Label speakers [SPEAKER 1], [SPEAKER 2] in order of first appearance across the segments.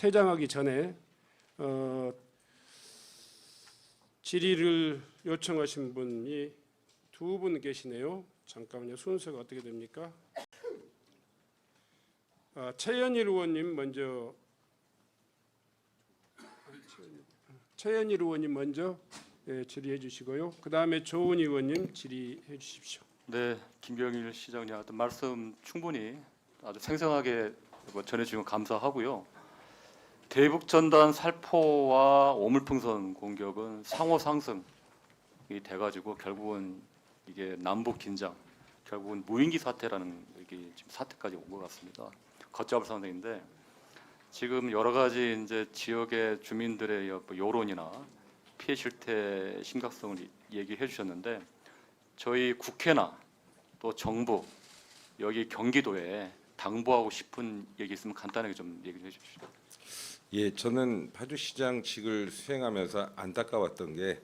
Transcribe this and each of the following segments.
[SPEAKER 1] 퇴장하기 전에 질의를 요청하신 분이 두 분 계시네요. 잠깐만요. 순서가 어떻게 됩니까? 최현일 의원님 먼저. 최현일 의원님 먼저 질의해 주시고요. 그 다음에 조은희 의원님 질의해 주십시오.
[SPEAKER 2] 네, 김병일 시장님 어떤 말씀 충분히 아주 생생하게 전해주시면 감사하고요. 대북 전단 살포와 오물풍선 공격은 상호 상승이 돼가지고 결국은 이게 남북 긴장, 결국은 무인기 사태라는 이게 지금 사태까지 온 것 같습니다. 걷잡을 상황인데 지금 여러 가지 이제 지역의 주민들의 여론이나 피해 실태 심각성을 얘기해 주셨는데 저희 국회나 또 정부 여기 경기도에 당부하고 싶은 얘기 있으면 간단하게 좀 얘기해 주십시오.
[SPEAKER 3] 예, 저는 파주시장직을 수행하면서 안타까웠던 게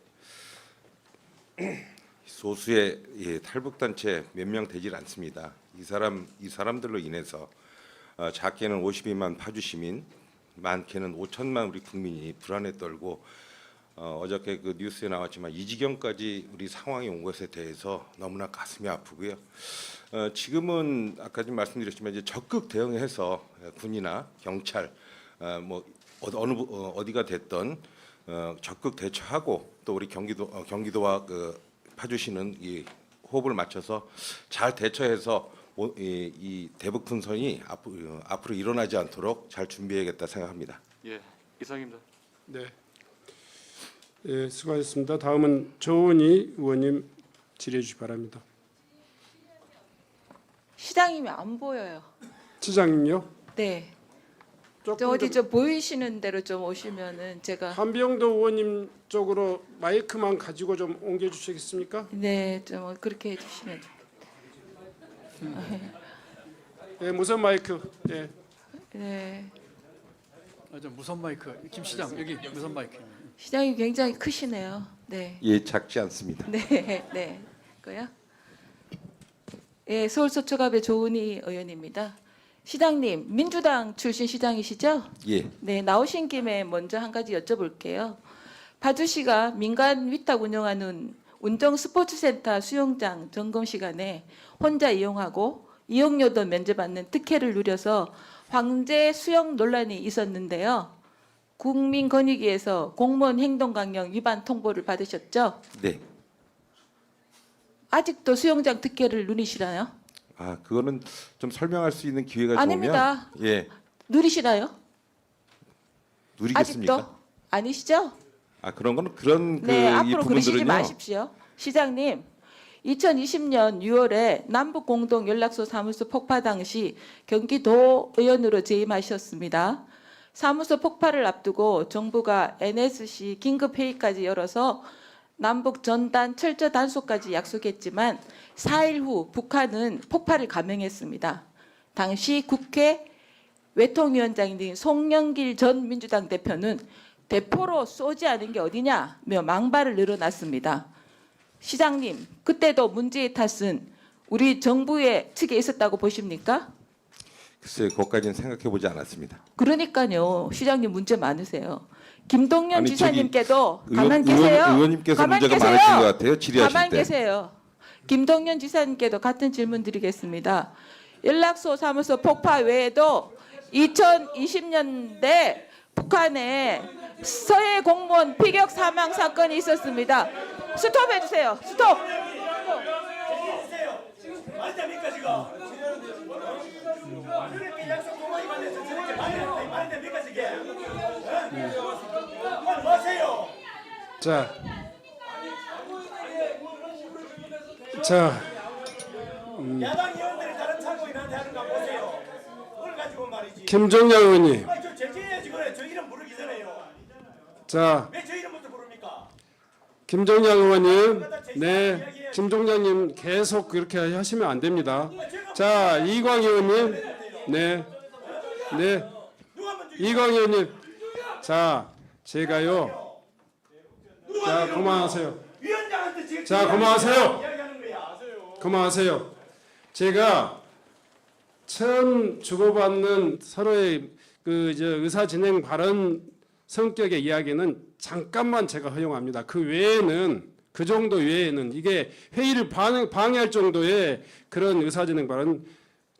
[SPEAKER 3] 소수의 탈북단체 몇 명 되질 않습니다. 이 사람들로 인해서 작게는 52만 파주 시민, 많게는 5천만 우리 국민이 불안에 떨고 어저께 그 뉴스에 나왔지만 이 지경까지 우리 상황이 온 것에 대해서 너무나 가슴이 아프고요. 지금은 아까 좀 말씀드렸지만 이제 적극 대응해서 군이나 경찰 어디가 됐던 적극 대처하고 또 우리 경기도와 그 파주시는 이 호흡을 맞춰서 잘 대처해서 이 대북 분선이 앞으로 일어나지 않도록 잘 준비해야겠다 생각합니다.
[SPEAKER 2] 예, 이상입니다.
[SPEAKER 1] 네. 예, 수고하셨습니다. 다음은 조은희 의원님 질의해 주시기 바랍니다.
[SPEAKER 4] 시장님이 안 보여요.
[SPEAKER 1] 시장님요.
[SPEAKER 4] 네. 저
[SPEAKER 1] 조금
[SPEAKER 4] 어디
[SPEAKER 1] 더
[SPEAKER 4] 저 보이시는 대로 좀 오시면은 제가
[SPEAKER 1] 한병도 의원님 쪽으로 마이크만 가지고 좀 옮겨 주시겠습니까?
[SPEAKER 4] 네, 좀 그렇게 해주시면
[SPEAKER 1] 예, 무선 마이크. 예.
[SPEAKER 4] 네.
[SPEAKER 5] 저 무선 마이크 김 시장 여기 무선 마이크.
[SPEAKER 4] 시장님 굉장히 크시네요. 네.
[SPEAKER 3] 예, 작지 않습니다.
[SPEAKER 4] 네, 네. 그요? 예, 서울 서초갑의 조은희 의원입니다. 시장님, 민주당 출신 시장이시죠?
[SPEAKER 3] 예,
[SPEAKER 4] 네, 나오신 김에 먼저 한 가지 여쭤볼게요. 파주시가 민간 위탁 운영하는 운정 스포츠센터 수영장 점검 시간에 혼자 이용하고 이용료도 면제받는 특혜를 누려서 황제 수영 논란이 있었는데요. 국민권익위에서 공무원 행동강령 위반 통보를 받으셨죠?
[SPEAKER 3] 네.
[SPEAKER 4] 아직도 수영장 특혜를 누리시나요?
[SPEAKER 3] 그거는 좀 설명할 수 있는 기회가
[SPEAKER 4] 아닙니다.
[SPEAKER 3] 좋으면 예,
[SPEAKER 4] 누리시나요?
[SPEAKER 3] 누리겠습니까?
[SPEAKER 4] 아직도? 아니시죠?
[SPEAKER 3] 그런 거는 그런
[SPEAKER 4] 네,
[SPEAKER 3] 이
[SPEAKER 4] 앞으로 그러시지
[SPEAKER 3] 부분들은요.
[SPEAKER 4] 마십시오. 시장님, 2020년 6월에 남북 공동 연락소 사무소 폭파 당시 경기도 의원으로 재임하셨습니다. 사무소 폭파를 앞두고 정부가 NSC 긴급 회의까지 열어서 남북 전단 철저 단속까지 약속했지만 4일 후 북한은 폭파를 감행했습니다. 당시 국회 외통위원장인 송영길 전 민주당 대표는 대포로 쏘지 않은 게 어디냐며 망발을 늘어놨습니다. 시장님, 그때도 문제의 탓은 우리 정부의 측에 있었다고 보십니까?
[SPEAKER 3] 글쎄요, 그것까지는 생각해 보지 않았습니다.
[SPEAKER 4] 그러니까요. 시장님 문제 많으세요. 김동연
[SPEAKER 3] 아니,
[SPEAKER 4] 지사님께도 가만 계세요.
[SPEAKER 3] 의원님께서
[SPEAKER 4] 가만
[SPEAKER 3] 문제가
[SPEAKER 4] 계세요.
[SPEAKER 3] 많으신 것 같아요. 질의하실
[SPEAKER 4] 가만
[SPEAKER 3] 때.
[SPEAKER 4] 계세요. 김동연 지사님께도 같은 질문 드리겠습니다. 연락소 사무소 폭파 외에도 2020년대 북한에 서해 공무원 피격 사망 사건이 있었습니다. 스톱 해주세요. 스톱.
[SPEAKER 6] 말이 됩니까 지금? 그렇게 약속 동안이 만나서 저렇게 말이 됩니까 지금? 그만 마세요.
[SPEAKER 1] 자,
[SPEAKER 6] 야당 의원들이 다른 참고인 한테 하는 거 보세요. 그걸 가지고 말이지.
[SPEAKER 1] 김종양 의원님.
[SPEAKER 6] 저 제지해야지 그래. 저 이름 부르기 전에요.
[SPEAKER 1] 자,
[SPEAKER 6] 왜 저 이름부터 부릅니까?
[SPEAKER 1] 김종양 의원님. 네, 김종양님 계속 그렇게 하시면 안 됩니다. 자, 이광희 의원님. 네, 네,
[SPEAKER 6] 누가 먼저
[SPEAKER 1] 이광희 의원님. 자, 제가요. 자, 그만하세요.
[SPEAKER 6] 위원장한테 지금
[SPEAKER 1] 자, 그만하세요.
[SPEAKER 6] 이야기하는 거야.
[SPEAKER 1] 그만하세요. 제가 처음 주고받는 서로의 의사 진행 발언 성격의 이야기는 잠깐만 제가 허용합니다. 그 외에는 그 정도 외에는 이게 회의를 방해할 정도의 그런 의사 진행 발언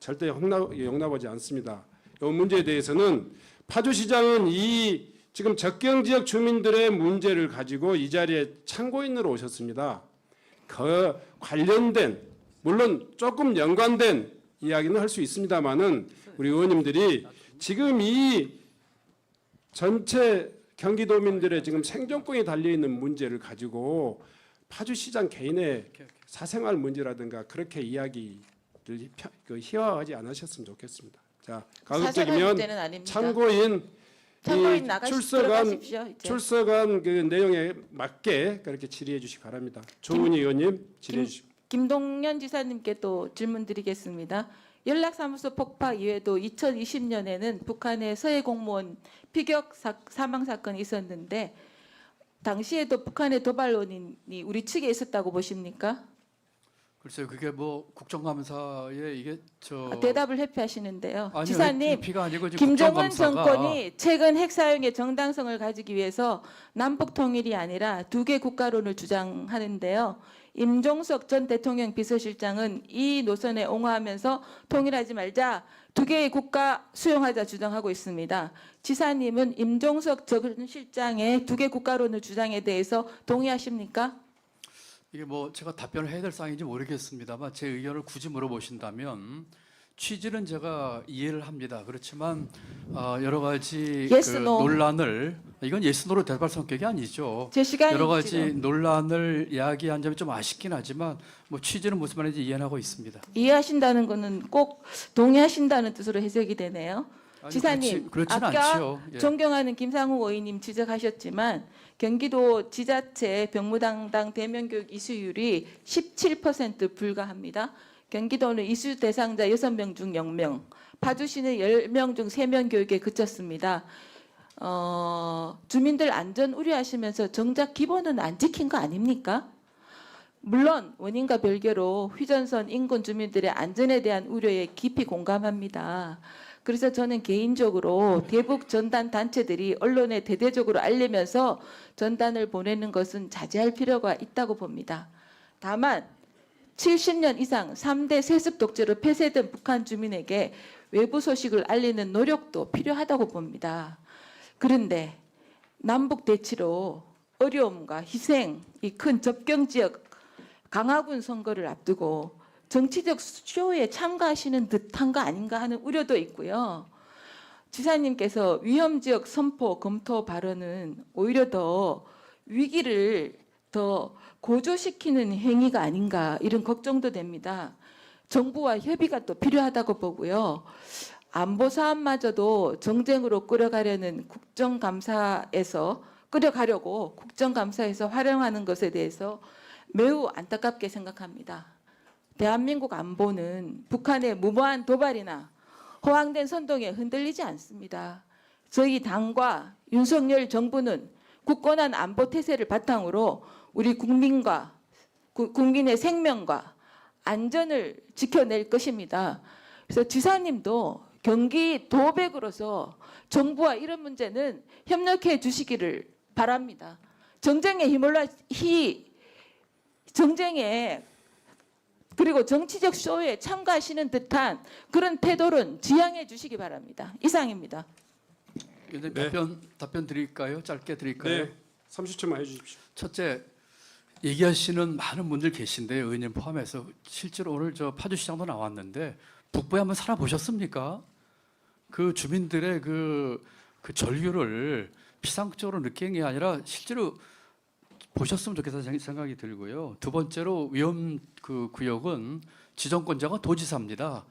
[SPEAKER 1] 절대 용납하지 않습니다. 이 문제에 대해서는 파주시장은 이 지금 접경 지역 주민들의 문제를 가지고 이 자리에 참고인으로 오셨습니다. 그 관련된 물론 조금 연관된 이야기는 할 수 있습니다만은 우리 의원님들이 지금 이 전체 경기도민들의 지금 생존권이 달려 있는 문제를 가지고 파주시장 개인의 사생활 문제라든가 그렇게 이야기를 희화하지 않으셨으면 좋겠습니다. 자,
[SPEAKER 4] 사생활
[SPEAKER 1] 가급적이면
[SPEAKER 4] 문제는 아닙니다.
[SPEAKER 1] 참고인
[SPEAKER 4] 참고인 들어가십시오. 이제.
[SPEAKER 1] 출석한 그 내용에 맞게 그렇게 질의해 주시기 바랍니다. 조은희 의원님 질의해 주시기.
[SPEAKER 4] 김동연 지사님께 또 질문 드리겠습니다. 연락사무소 폭파 이외에도 2020년에는 북한의 서해 공무원 피격 사망 사건이 있었는데 당시에도 북한의 도발 원인이 우리 측에 있었다고 보십니까?
[SPEAKER 5] 글쎄요, 그게 뭐 국정감사에 이게
[SPEAKER 4] 대답을 회피하시는데요.
[SPEAKER 5] 아니요,
[SPEAKER 4] 지사님,
[SPEAKER 5] 피가 아니고 지금
[SPEAKER 4] 김정은
[SPEAKER 5] 국정감사가-
[SPEAKER 4] 정권이 최근 핵 사용의 정당성을 가지기 위해서 남북 통일이 아니라 두 개 국가론을 주장하는데요. 임종석 전 대통령 비서실장은 이 노선에 옹호하면서 통일하지 말자, 두 개의 국가 수용하자 주장하고 있습니다. 지사님은 임종석 전 실장의 두 개 국가론의 주장에 대해서 동의하십니까?
[SPEAKER 5] 이게 뭐 제가 답변을 해야 될 사항인지 모르겠습니다만 제 의견을 굳이 물어보신다면 취지는 제가 이해를 합니다. 그렇지만 여러 가지
[SPEAKER 4] Yes,
[SPEAKER 5] 그
[SPEAKER 4] no.
[SPEAKER 5] 논란을 이건 예스노로 대답할 성격이 아니죠.
[SPEAKER 4] 제 시간이
[SPEAKER 5] 여러 가지
[SPEAKER 4] 지금
[SPEAKER 5] 논란을 이야기한 점이 좀 아쉽긴 하지만 뭐 취지는 무슨 말인지 이해는 하고 있습니다.
[SPEAKER 4] 이해하신다는 거는 꼭 동의하신다는 뜻으로 해석이 되네요.
[SPEAKER 5] 아니,
[SPEAKER 4] 지사님,
[SPEAKER 5] 그렇지는
[SPEAKER 4] 아까
[SPEAKER 5] 않지요. 예.
[SPEAKER 4] 존경하는 김상욱 의원님 지적하셨지만 경기도 지자체 병무당당 대면교육 이수율이 17% 불과합니다. 경기도는 이수 대상자 6명 중 0명, 파주시는 10명 중 3명 교육에 그쳤습니다. 주민들 안전 우려하시면서 정작 기본은 안 지킨 거 아닙니까? 물론 원인과 별개로 휘전선 인근 주민들의 안전에 대한 우려에 깊이 공감합니다. 그래서 저는 개인적으로 대북 전단 단체들이 언론에 대대적으로 알리면서 전단을 보내는 것은 자제할 필요가 있다고 봅니다. 다만 70년 이상 3대 세습 독재로 폐쇄된 북한 주민에게 외부 소식을 알리는 노력도 필요하다고 봅니다. 그런데 남북 대치로 어려움과 희생, 이 큰 접경 지역 강화군 선거를 앞두고 정치적 쇼에 참가하시는 듯한 거 아닌가 하는 우려도 있고요. 지사님께서 위험지역 선포 검토 발언은 오히려 더 위기를 더 고조시키는 행위가 아닌가 이런 걱정도 됩니다. 정부와 협의가 또 필요하다고 보고요. 안보 사안마저도 정쟁으로 끌어가려고 국정감사에서 활용하는 것에 대해서 매우 안타깝게 생각합니다. 대한민국 안보는 북한의 무모한 도발이나 허황된 선동에 흔들리지 않습니다. 저희 당과 윤석열 정부는 굳건한 안보 태세를 바탕으로 우리 국민의 생명과 안전을 지켜낼 것입니다. 그래서 지사님도 경기 도백으로서 정부와 이런 문제는 협력해 주시기를 바랍니다. 정쟁에 그리고 정치적 쇼에 참가하시는 듯한 그런 태도는 지양해 주시기 바랍니다. 이상입니다.
[SPEAKER 5] 위원장님,
[SPEAKER 1] 네.
[SPEAKER 5] 답변 드릴까요? 짧게 드릴까요?
[SPEAKER 1] 네, 30초만 해주십시오.
[SPEAKER 5] 첫째, 얘기하시는 많은 분들 계신데 의원님 포함해서 실제로 오늘 저 파주시장도 나왔는데 북부에 한번 살아보셨습니까? 그 주민들의 그 전류를 피상적으로 느끼는 게 아니라 실제로 보셨으면 좋겠다는 생각이 들고요. 두 번째로 위험 그 구역은 지정권자가 도지사입니다.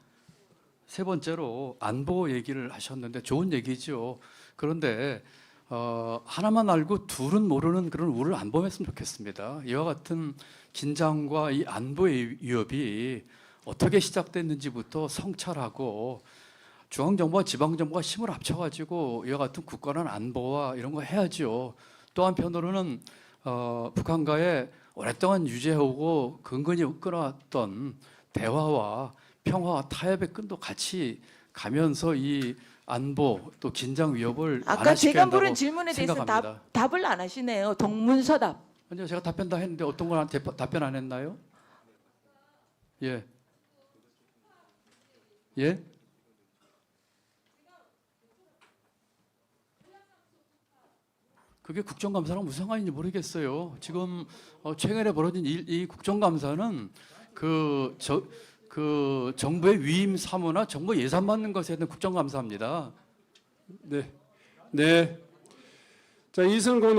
[SPEAKER 5] 세 번째로 안보 얘기를 하셨는데 좋은 얘기죠. 그런데 하나만 알고 둘은 모르는 그런 우를 안 범했으면 좋겠습니다. 이와 같은 긴장과 이 안보의 위협이 어떻게 시작됐는지부터 성찰하고 중앙정부와 지방정부가 힘을 합쳐가지고 이와 같은 굳건한 안보와 이런 거 해야죠. 또 한편으로는 북한과의 오랫동안 유지해오고 근근히 끊어왔던 대화와 평화와 타협의 끈도 같이 가면서 이 안보 또 긴장 위협을
[SPEAKER 4] 아까
[SPEAKER 5] 완화시켜야
[SPEAKER 4] 제가
[SPEAKER 5] 한다고
[SPEAKER 4] 물은 질문에 대해서
[SPEAKER 5] 생각합니다.
[SPEAKER 4] 답을 안 하시네요. 동문서답.
[SPEAKER 5] 아니요, 제가 답변 다 했는데 어떤 걸 답변 안 했나요? 예. 예? 그게 국정감사랑 무슨 상관인지 모르겠어요. 지금 최근에 벌어진 이 국정감사는 그 정부의 위임 사무나 정부 예산 받는 것에 대한 국정감사입니다.
[SPEAKER 1] 네. 네. 자, 이승곤